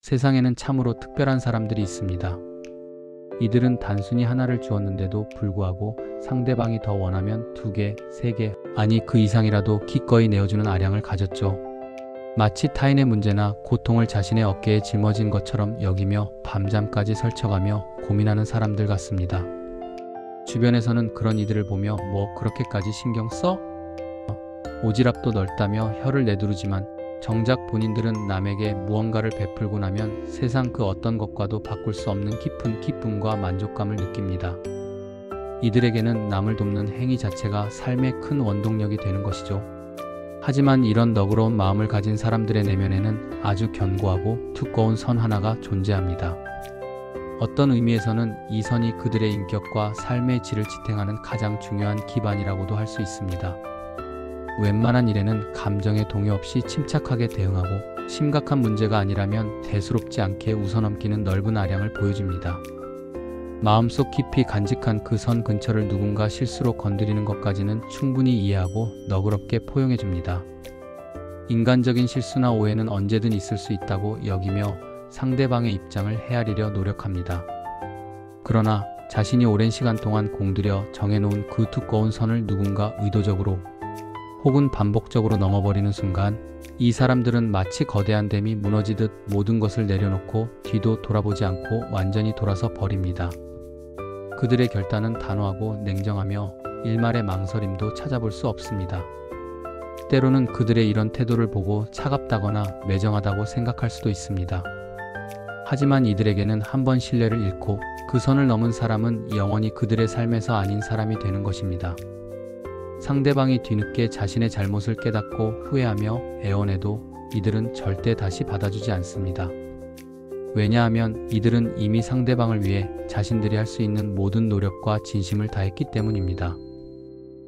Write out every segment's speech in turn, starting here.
세상에는 참으로 특별한 사람들이 있습니다. 이들은 단순히 하나를 주었는데도 불구하고 상대방이 더 원하면 2개, 3개, 아니 그 이상이라도 기꺼이 내어주는 아량을 가졌죠. 마치 타인의 문제나 고통을 자신의 어깨에 짊어진 것처럼 여기며 밤잠까지 설쳐가며 고민하는 사람들 같습니다. 주변에서는 그런 이들을 보며 뭐 그렇게까지 신경 써? 오지랖도 넓다며 혀를 내두르지만 정작 본인들은 남에게 무언가를 베풀고 나면 세상 그 어떤 것과도 바꿀 수 없는 깊은 기쁨과 만족감을 느낍니다. 이들에게는 남을 돕는 행위 자체가 삶의 큰 원동력이 되는 것이죠. 하지만 이런 너그러운 마음을 가진 사람들의 내면에는 아주 견고하고 두꺼운 선 하나가 존재합니다. 어떤 의미에서는 이 선이 그들의 인격과 삶의 질을 지탱하는 가장 중요한 기반이라고도 할 수 있습니다. 웬만한 일에는 감정의 동요 없이 침착하게 대응하고 심각한 문제가 아니라면 대수롭지 않게 웃어넘기는 넓은 아량을 보여줍니다. 마음속 깊이 간직한 그 선 근처를 누군가 실수로 건드리는 것까지는 충분히 이해하고 너그럽게 포용해줍니다. 인간적인 실수나 오해는 언제든 있을 수 있다고 여기며 상대방의 입장을 헤아리려 노력합니다. 그러나 자신이 오랜 시간 동안 공들여 정해놓은 그 두꺼운 선을 누군가 의도적으로 혹은 반복적으로 넘어버리는 순간 이 사람들은 마치 거대한 댐이 무너지듯 모든 것을 내려놓고 뒤도 돌아보지 않고 완전히 돌아서 버립니다. 그들의 결단은 단호하고 냉정하며 일말의 망설임도 찾아볼 수 없습니다. 때로는 그들의 이런 태도를 보고 차갑다거나 매정하다고 생각할 수도 있습니다. 하지만 이들에게는 한번 신뢰를 잃고 그 선을 넘은 사람은 영원히 그들의 삶에서 아닌 사람이 되는 것입니다. 상대방이 뒤늦게 자신의 잘못을 깨닫고 후회하며 애원해도 이들은 절대 다시 받아주지 않습니다. 왜냐하면 이들은 이미 상대방을 위해 자신들이 할 수 있는 모든 노력과 진심을 다했기 때문입니다.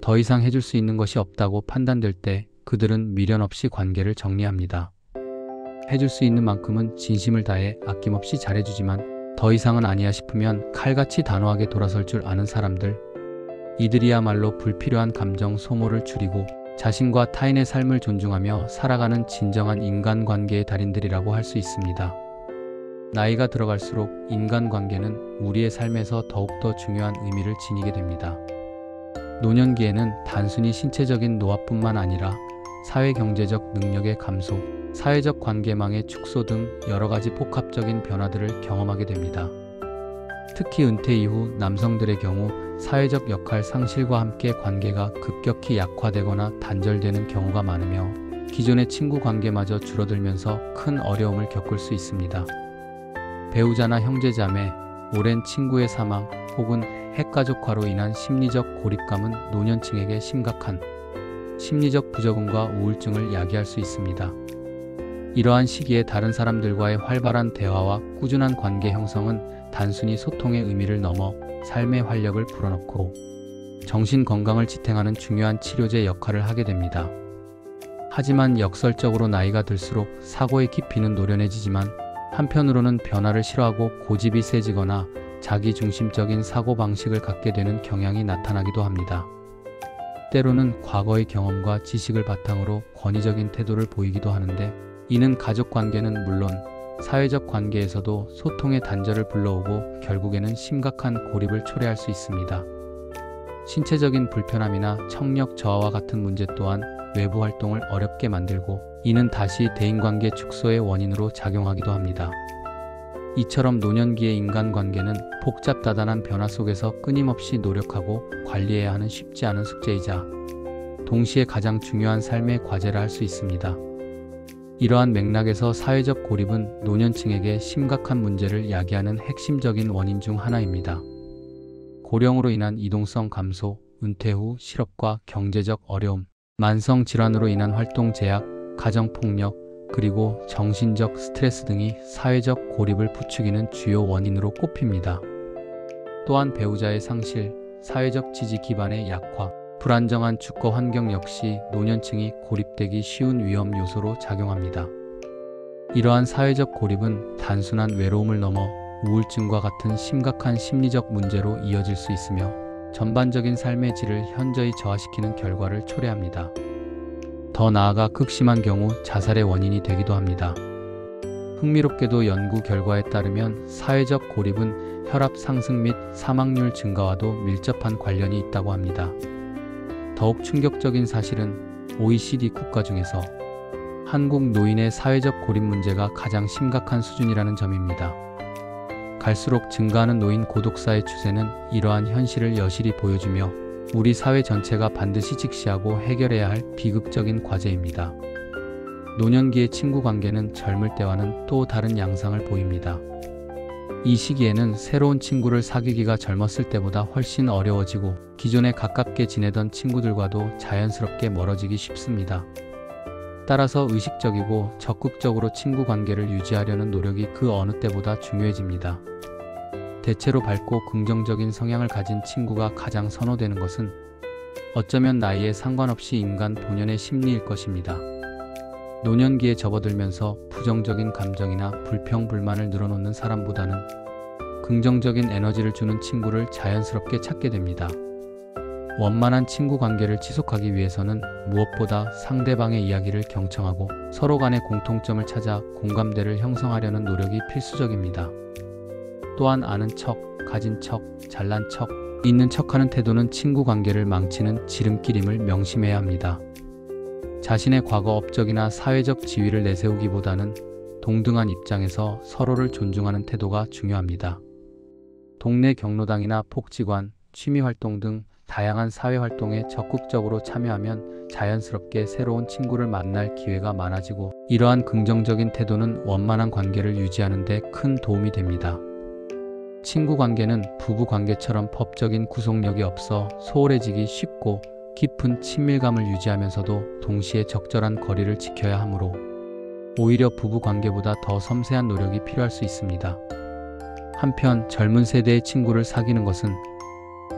더 이상 해줄 수 있는 것이 없다고 판단될 때 그들은 미련 없이 관계를 정리합니다. 해줄 수 있는 만큼은 진심을 다해 아낌없이 잘해주지만 더 이상은 아니야 싶으면 칼같이 단호하게 돌아설 줄 아는 사람들, 이들이야말로 불필요한 감정 소모를 줄이고 자신과 타인의 삶을 존중하며 살아가는 진정한 인간관계의 달인들이라고 할 수 있습니다. 나이가 들어갈수록 인간관계는 우리의 삶에서 더욱더 중요한 의미를 지니게 됩니다. 노년기에는 단순히 신체적인 노화뿐만 아니라 사회경제적 능력의 감소, 사회적 관계망의 축소 등 여러가지 복합적인 변화들을 경험하게 됩니다. 특히 은퇴 이후 남성들의 경우 사회적 역할 상실과 함께 관계가 급격히 약화되거나 단절되는 경우가 많으며 기존의 친구 관계마저 줄어들면서 큰 어려움을 겪을 수 있습니다. 배우자나 형제자매, 오랜 친구의 사망 혹은 핵가족화로 인한 심리적 고립감은 노년층에게 심각한 심리적 부적응과 우울증을 야기할 수 있습니다. 이러한 시기에 다른 사람들과의 활발한 대화와 꾸준한 관계 형성은 단순히 소통의 의미를 넘어 삶의 활력을 불어넣고 정신 건강을 지탱하는 중요한 치료제 역할을 하게 됩니다. 하지만 역설적으로 나이가 들수록 사고의 깊이는 노련해지지만 한편으로는 변화를 싫어하고 고집이 세지거나 자기중심적인 사고방식을 갖게 되는 경향이 나타나기도 합니다. 때로는 과거의 경험과 지식을 바탕으로 권위적인 태도를 보이기도 하는데 이는 가족관계는 물론 사회적 관계에서도 소통의 단절을 불러오고 결국에는 심각한 고립을 초래할 수 있습니다. 신체적인 불편함이나 청력 저하와 같은 문제 또한 외부 활동을 어렵게 만들고 이는 다시 대인관계 축소의 원인으로 작용하기도 합니다. 이처럼 노년기의 인간관계는 복잡다단한 변화 속에서 끊임없이 노력하고 관리해야 하는 쉽지 않은 숙제이자 동시에 가장 중요한 삶의 과제라 할 수 있습니다. 이러한 맥락에서 사회적 고립은 노년층에게 심각한 문제를 야기하는 핵심적인 원인 중 하나입니다. 고령으로 인한 이동성 감소, 은퇴 후 실업과 경제적 어려움, 만성 질환으로 인한 활동 제약, 가정폭력, 그리고 정신적 스트레스 등이 사회적 고립을 부추기는 주요 원인으로 꼽힙니다. 또한 배우자의 상실, 사회적 지지 기반의 약화, 불안정한 주거 환경 역시 노년층이 고립되기 쉬운 위험 요소로 작용합니다. 이러한 사회적 고립은 단순한 외로움을 넘어 우울증과 같은 심각한 심리적 문제로 이어질 수 있으며 전반적인 삶의 질을 현저히 저하시키는 결과를 초래합니다. 더 나아가 극심한 경우 자살의 원인이 되기도 합니다. 흥미롭게도 연구 결과에 따르면 사회적 고립은 혈압 상승 및 사망률 증가와도 밀접한 관련이 있다고 합니다. 더욱 충격적인 사실은 OECD 국가 중에서 한국 노인의 사회적 고립 문제가 가장 심각한 수준이라는 점입니다. 갈수록 증가하는 노인 고독사의 추세는 이러한 현실을 여실히 보여주며 우리 사회 전체가 반드시 직시하고 해결해야 할 비극적인 과제입니다. 노년기의 친구 관계는 젊을 때와는 또 다른 양상을 보입니다. 이 시기에는 새로운 친구를 사귀기가 젊었을 때보다 훨씬 어려워지고 기존에 가깝게 지내던 친구들과도 자연스럽게 멀어지기 쉽습니다. 따라서 의식적이고 적극적으로 친구 관계를 유지하려는 노력이 그 어느 때보다 중요해집니다. 대체로 밝고 긍정적인 성향을 가진 친구가 가장 선호되는 것은 어쩌면 나이에 상관없이 인간 본연의 심리일 것입니다. 노년기에 접어들면서 부정적인 감정이나 불평불만을 늘어놓는 사람보다는 긍정적인 에너지를 주는 친구를 자연스럽게 찾게 됩니다. 원만한 친구 관계를 지속하기 위해서는 무엇보다 상대방의 이야기를 경청하고 서로 간의 공통점을 찾아 공감대를 형성하려는 노력이 필수적입니다. 또한 아는 척, 가진 척, 잘난 척, 있는 척하는 태도는 친구 관계를 망치는 지름길임을 명심해야 합니다. 자신의 과거 업적이나 사회적 지위를 내세우기보다는 동등한 입장에서 서로를 존중하는 태도가 중요합니다. 동네 경로당이나 복지관, 취미활동 등 다양한 사회활동에 적극적으로 참여하면 자연스럽게 새로운 친구를 만날 기회가 많아지고 이러한 긍정적인 태도는 원만한 관계를 유지하는 데 큰 도움이 됩니다. 친구 관계는 부부 관계처럼 법적인 구속력이 없어 소홀해지기 쉽고 깊은 친밀감을 유지하면서도 동시에 적절한 거리를 지켜야 하므로 오히려 부부 관계보다 더 섬세한 노력이 필요할 수 있습니다. 한편 젊은 세대의 친구를 사귀는 것은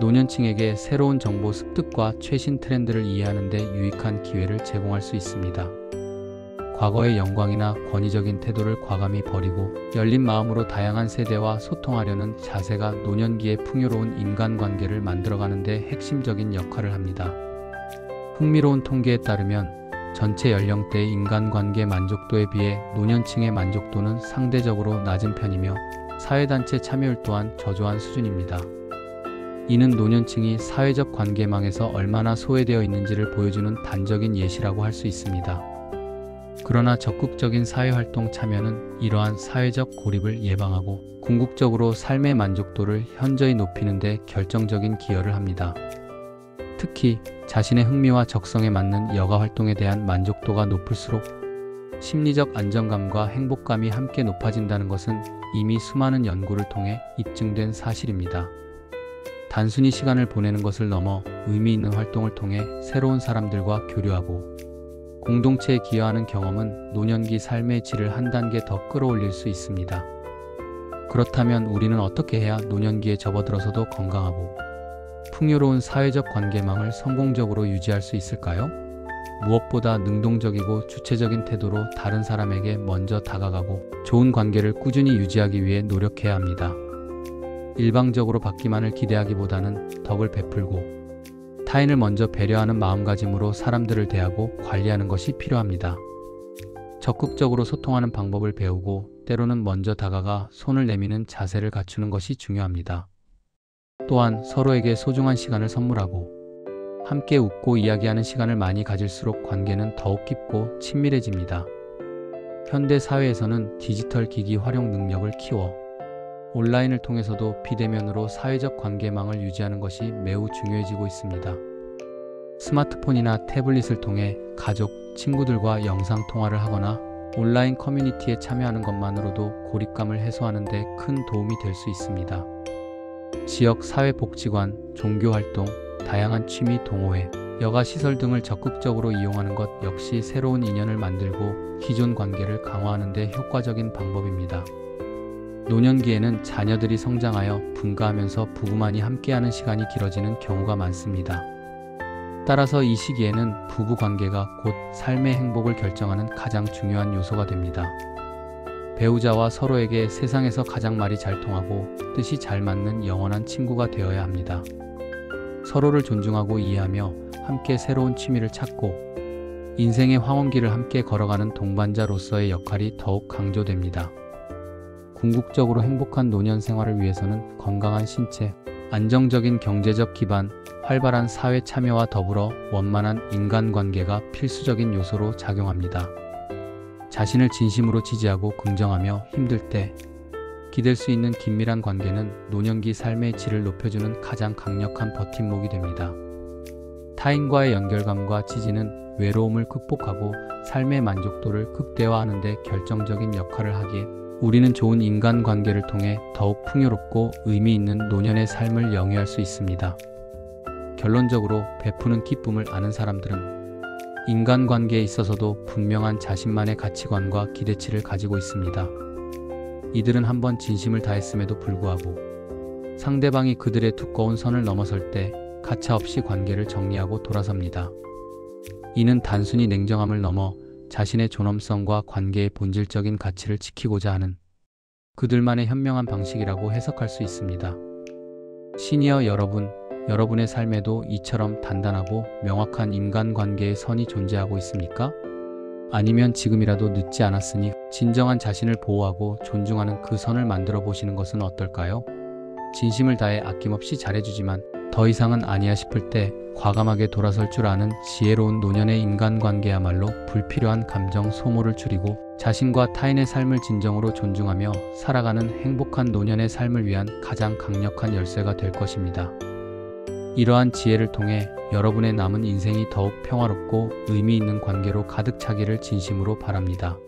노년층에게 새로운 정보 습득과 최신 트렌드를 이해하는 데 유익한 기회를 제공할 수 있습니다. 과거의 영광이나 권위적인 태도를 과감히 버리고 열린 마음으로 다양한 세대와 소통하려는 자세가 노년기에 풍요로운 인간관계를 만들어가는 데 핵심적인 역할을 합니다. 흥미로운 통계에 따르면 전체 연령대의 인간관계 만족도에 비해 노년층의 만족도는 상대적으로 낮은 편이며 사회단체 참여율 또한 저조한 수준입니다. 이는 노년층이 사회적 관계망에서 얼마나 소외되어 있는지를 보여주는 단적인 예시라고 할 수 있습니다. 그러나 적극적인 사회활동 참여는 이러한 사회적 고립을 예방하고 궁극적으로 삶의 만족도를 현저히 높이는 데 결정적인 기여를 합니다. 특히 자신의 흥미와 적성에 맞는 여가 활동에 대한 만족도가 높을수록 심리적 안정감과 행복감이 함께 높아진다는 것은 이미 수많은 연구를 통해 입증된 사실입니다. 단순히 시간을 보내는 것을 넘어 의미 있는 활동을 통해 새로운 사람들과 교류하고 공동체에 기여하는 경험은 노년기 삶의 질을 한 단계 더 끌어올릴 수 있습니다. 그렇다면 우리는 어떻게 해야 노년기에 접어들어서도 건강하고 풍요로운 사회적 관계망을 성공적으로 유지할 수 있을까요? 무엇보다 능동적이고 주체적인 태도로 다른 사람에게 먼저 다가가고 좋은 관계를 꾸준히 유지하기 위해 노력해야 합니다. 일방적으로 받기만을 기대하기보다는 덕을 베풀고 타인을 먼저 배려하는 마음가짐으로 사람들을 대하고 관리하는 것이 필요합니다. 적극적으로 소통하는 방법을 배우고 때로는 먼저 다가가 손을 내미는 자세를 갖추는 것이 중요합니다. 또한 서로에게 소중한 시간을 선물하고 함께 웃고 이야기하는 시간을 많이 가질수록 관계는 더욱 깊고 친밀해집니다. 현대 사회에서는 디지털 기기 활용 능력을 키워 온라인을 통해서도 비대면으로 사회적 관계망을 유지하는 것이 매우 중요해지고 있습니다. 스마트폰이나 태블릿을 통해 가족, 친구들과 영상통화를 하거나 온라인 커뮤니티에 참여하는 것만으로도 고립감을 해소하는 데 큰 도움이 될 수 있습니다. 지역 사회복지관, 종교활동, 다양한 취미 동호회, 여가시설 등을 적극적으로 이용하는 것 역시 새로운 인연을 만들고 기존 관계를 강화하는 데 효과적인 방법입니다. 노년기에는 자녀들이 성장하여 분가하면서 부부만이 함께하는 시간이 길어지는 경우가 많습니다. 따라서 이 시기에는 부부 관계가 곧 삶의 행복을 결정하는 가장 중요한 요소가 됩니다. 배우자와 서로에게 세상에서 가장 말이 잘 통하고 뜻이 잘 맞는 영원한 친구가 되어야 합니다. 서로를 존중하고 이해하며 함께 새로운 취미를 찾고 인생의 황혼기를 함께 걸어가는 동반자로서의 역할이 더욱 강조됩니다. 궁극적으로 행복한 노년 생활을 위해서는 건강한 신체, 안정적인 경제적 기반, 활발한 사회 참여와 더불어 원만한 인간관계가 필수적인 요소로 작용합니다. 자신을 진심으로 지지하고 긍정하며 힘들 때 기댈 수 있는 긴밀한 관계는 노년기 삶의 질을 높여주는 가장 강력한 버팀목이 됩니다. 타인과의 연결감과 지지는 외로움을 극복하고 삶의 만족도를 극대화하는 데 결정적인 역할을 하기에 우리는 좋은 인간관계를 통해 더욱 풍요롭고 의미 있는 노년의 삶을 영위할 수 있습니다. 결론적으로 베푸는 기쁨을 아는 사람들은 인간관계에 있어서도 분명한 자신만의 가치관과 기대치를 가지고 있습니다. 이들은 한번 진심을 다했음에도 불구하고 상대방이 그들의 두꺼운 선을 넘어설 때 가차없이 관계를 정리하고 돌아섭니다. 이는 단순히 냉정함을 넘어 자신의 존엄성과 관계의 본질적인 가치를 지키고자 하는 그들만의 현명한 방식이라고 해석할 수 있습니다. 시니어 여러분, 여러분의 삶에도 이처럼 단단하고 명확한 인간관계의 선이 존재하고 있습니까? 아니면 지금이라도 늦지 않았으니 진정한 자신을 보호하고 존중하는 그 선을 만들어 보시는 것은 어떨까요? 진심을 다해 아낌없이 잘해주지만 더 이상은 아니야 싶을 때 과감하게 돌아설 줄 아는 지혜로운 노년의 인간관계야말로 불필요한 감정 소모를 줄이고 자신과 타인의 삶을 진정으로 존중하며 살아가는 행복한 노년의 삶을 위한 가장 강력한 열쇠가 될 것입니다. 이러한 지혜를 통해 여러분의 남은 인생이 더욱 평화롭고 의미 있는 관계로 가득 차기를 진심으로 바랍니다.